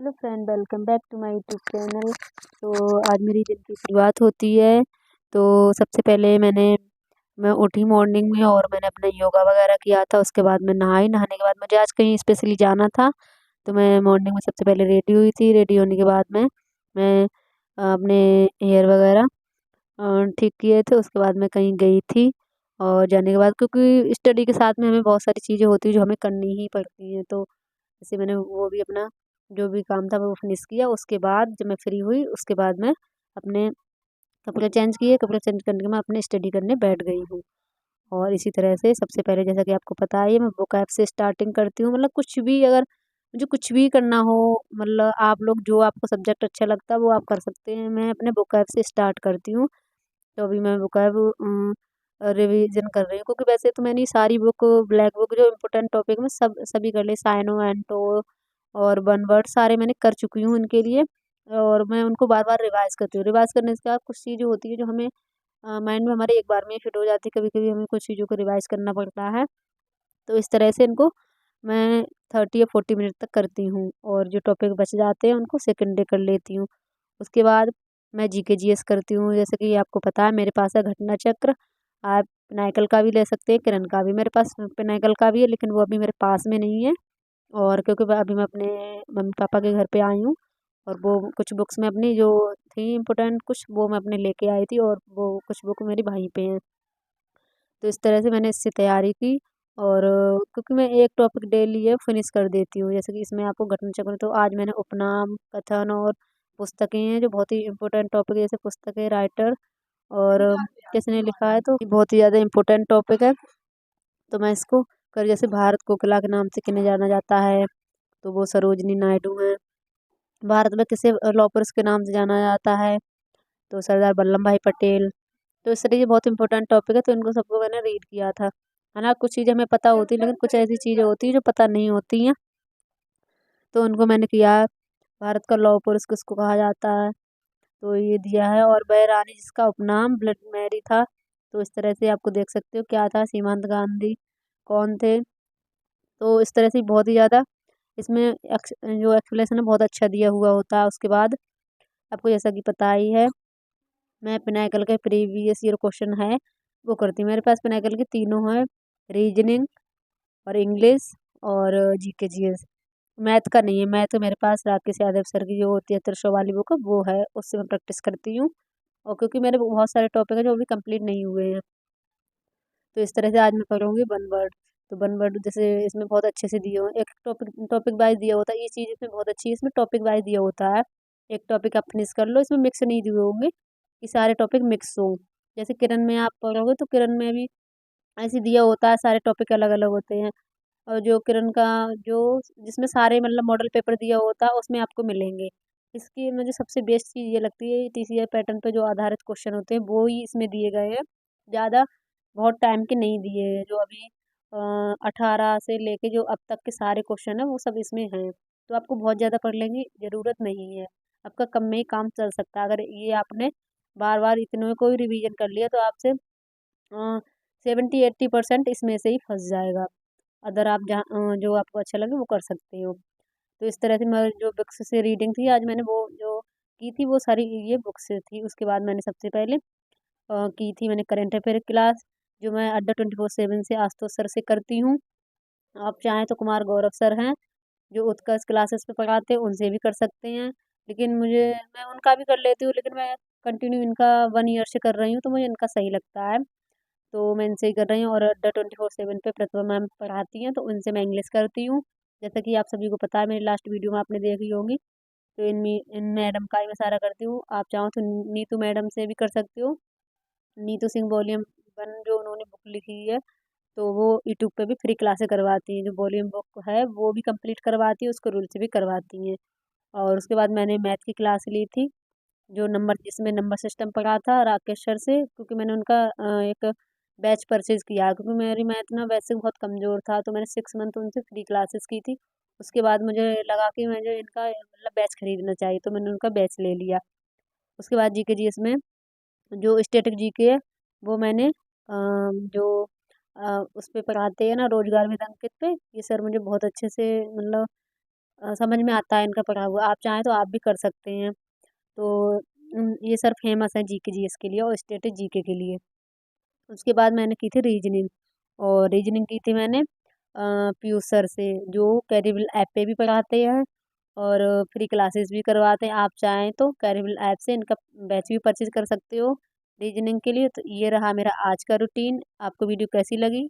Hello friend, welcome back to my YouTube channel. तो आज मेरी दिन की शुरुआत होती है। तो सबसे पहले मैं उठी मॉर्निंग में और मैंने अपना योगा वगैरह किया था। उसके बाद मैं नहाई। नहाने के बाद मुझे आज कहीं स्पेशली जाना था, तो मैं मॉर्निंग में सबसे पहले रेडी हुई थी। रेडी होने के बाद मैं अपने हेयर वगैरह ठीक किए थे। उसके बाद मैं कहीं गई थी और जाने के बाद, क्योंकि स्टडी के साथ में हमें बहुत सारी चीज़ें होती हैं जो हमें करनी ही पड़ती हैं, तो जैसे मैंने वो भी अपना जो भी काम था वो फिनिश किया। उसके बाद जब मैं फ्री हुई, उसके बाद मैं अपने कपड़े चेंज किए। कपड़े चेंज करने के मैं अपने स्टडी करने बैठ गई हूँ। और इसी तरह से सबसे पहले, जैसा कि आपको पता है, मैं बुक ऐप से स्टार्टिंग करती हूँ। मतलब कुछ भी, अगर मुझे कुछ भी करना हो, मतलब आप लोग जो आपको सब्जेक्ट अच्छा लगता है वो आप कर सकते हैं। मैं अपने बुक ऐप से स्टार्ट करती हूँ। तो अभी मैं बुक ऐप रिवीजन कर रही हूँ, क्योंकि वैसे तो मैंने सारी बुक, ब्लैक बुक, जो इम्पोर्टेंट टॉपिक में सभी कर ली। साइनो एंटो और वन वर्ड सारे मैंने कर चुकी हूँ उनके लिए। और मैं उनको बार बार रिवाइज करती हूँ। रिवाइज करने के बाद कुछ चीज़ें होती है जो हमें माइंड में हमारे एक बार में फिट हो जाती है। कभी कभी हमें कुछ चीज़ों को रिवाइज करना पड़ता है। तो इस तरह से इनको मैं 30 या 40 मिनट तक करती हूँ, और जो टॉपिक बच जाते हैं उनको सेकंड डे कर लेती हूँ। उसके बाद मैं जीके जीएस करती हूँ। जैसे कि आपको पता है, मेरे पास है घटना चक्र। आप पिनाइकल का भी ले सकते हैं, किरण का भी। मेरे पास पिनाइकल का भी है, लेकिन वो अभी मेरे पास में नहीं है। और क्योंकि अभी मैं अपने मम्मी पापा के घर पे आई हूँ, और वो कुछ बुक्स में अपनी जो थी इम्पोर्टेंट, कुछ वो मैं अपने लेके आई थी, और वो कुछ बुक मेरी भाई पे हैं। तो इस तरह से मैंने इससे तैयारी की। और क्योंकि मैं एक टॉपिक डेली ये फिनिश कर देती हूँ। जैसे कि इसमें आपको घटना चक्र, तो आज मैंने उपनाम, कथन और पुस्तकें हैं जो बहुत ही इम्पोर्टेंट टॉपिक है। जैसे पुस्तकें, राइटर और किसने लिखा है, तो ये बहुत ही ज़्यादा इम्पोर्टेंट टॉपिक है। तो मैं इसको कर, जैसे भारत को कला के नाम से किन्हें जाना जाता है, तो वो सरोजनी नायडू हैं। भारत में किसे लौह पुरुष के नाम से जाना जाता है, तो सरदार वल्लभ भाई पटेल। तो इस तरह के बहुत इंपॉर्टेंट टॉपिक है, तो इनको सबको मैंने रीड किया था। है ना, कुछ चीज़ें हमें पता होती है, लेकिन कुछ ऐसी चीज़ें होती हैं जो पता नहीं होती हैं, तो उनको मैंने किया। भारत का लौह पुरुष किसको कहा जाता है, तो ये दिया है। और वह रानी जिसका उपनाम ब्लड मैरी था। तो इस तरह से आपको देख सकते हो क्या था, सीमांत गांधी कौन थे। तो इस तरह से बहुत ही ज़्यादा इसमें जो एक्सप्लेनेशन है बहुत अच्छा दिया हुआ होता है। उसके बाद आपको जैसा कि पता ही है, मैं पिनाकल के प्रीवियस ईयर क्वेश्चन है वो करती हूँ। मेरे पास पिनाकल के तीनों हैं, रीजनिंग और इंग्लिश और जीके जीएस। मैथ का नहीं है। मैथ मेरे पास राकेश यादव सर की जो होती है 300 वाली बुक, वो है, उससे मैं प्रैक्टिस करती हूँ। और क्योंकि मेरे बहुत सारे टॉपिक हैं जो अभी कंप्लीट नहीं हुए हैं, तो इस तरह से आज मैं करूँगी वन वर्ड। तो वन वर्ड जैसे इसमें बहुत अच्छे से दिए हुए, एक टॉपिक टॉपिक वाइज दिया होता है। ये चीज़ इसमें बहुत अच्छी है, इसमें टॉपिक वाइज दिया होता है। एक टॉपिक आप फिनिश कर लो, इसमें मिक्स नहीं दिए होंगे कि सारे टॉपिक मिक्स हों। जैसे किरण में आप पढ़ोगे तो किरण में भी ऐसे दिया होता है, सारे टॉपिक अलग अलग होते हैं। और जो किरण का, जो जिसमें सारे मतलब मॉडल पेपर दिया होता है, उसमें आपको मिलेंगे। इसकी मुझे सबसे बेस्ट चीज़ ये लगती है, टीसीआई पैटर्न पे जो आधारित क्वेश्चन होते हैं वो ही इसमें दिए गए हैं। ज़्यादा बहुत टाइम के नहीं दिए हैं। जो अभी 18 से लेके जो अब तक के सारे क्वेश्चन हैं वो सब इसमें हैं। तो आपको बहुत ज़्यादा पढ़ने की ज़रूरत नहीं है। आपका कम में ही काम चल सकता है। अगर ये आपने बार बार इतने को ही रिवीजन कर लिया, तो आपसे 70-80% इसमें से ही फंस जाएगा। अगर आप जो आपको अच्छा लगे वो कर सकते हो। तो इस तरह से मैं जो बुक्स से रीडिंग थी आज मैंने वो जो की थी, वो सारी ये बुक्स से थी। उसके बाद मैंने सबसे पहले की थी मैंने करंट अफेयर क्लास, जो मैं अड्डा 24/7 से आशुतोष सर से करती हूँ। आप चाहें तो कुमार गौरव सर हैं जो उत्कर्ष क्लासेस पे पढ़ाते हैं, उनसे भी कर सकते हैं। लेकिन मैं उनका भी कर लेती हूँ, लेकिन मैं कंटिन्यू इनका 1 ईयर से कर रही हूँ, तो मुझे इनका सही लगता है। तो मैं इनसे ही कर रही हूँ। और अड्डा 24/7 पे प्रतिभा मैम पढ़ाती हैं, तो उनसे मैं इंग्लिश करती हूँ। जैसा कि आप सभी को पता है, मेरी लास्ट वीडियो में आपने देखी होगी। तो इन मैडम का ही मैं सारा करती हूँ। आप चाहो तो नीतू मैडम से भी कर सकते हो। नीतू सिंह वॉल्यूम 1 जो उन्होंने बुक लिखी है, तो वो यूट्यूब पे भी फ्री क्लासेस करवाती हैं। जो वॉल्यूम बुक है वो भी कंप्लीट करवाती है, उसको रूल से भी करवाती हैं। और उसके बाद मैंने मैथ की क्लास ली थी, जो नंबर जिसमें नंबर सिस्टम पढ़ा था राकेश सर से, क्योंकि मैंने उनका एक बैच परचेज़ किया, क्योंकि मेरी मैथ ना वैसे बहुत कमज़ोर था। तो मैंने 6 मंथ उनसे फ्री क्लासेस की थी। उसके बाद मुझे लगा कि मुझे इनका मतलब बैच खरीदना चाहिए, तो मैंने उनका बैच ले लिया। उसके बाद जीके जीएस में जो स्टैटिक जीके है, वो मैंने जो उस पे पढ़ाते हैं ना, रोजगार में अंकित पे, ये सर मुझे बहुत अच्छे से मतलब समझ में आता है इनका पढ़ा हुआ। आप चाहें तो आप भी कर सकते हैं। तो ये सर फेमस हैं जीके जीएस के लिए और स्टेटिक जीके के लिए। उसके बाद मैंने की थी रीजनिंग, और रीजनिंग की थी मैंने पीयूष सर से, जो कैरिबल ऐप पे भी पढ़ाते हैं और फ्री क्लासेस भी करवाते हैं। आप चाहें तो कैरिबल ऐप से इनका बैच भी परचेज कर सकते हो रीजनिंग के लिए। तो ये रहा मेरा आज का रूटीन। आपको वीडियो कैसी लगी?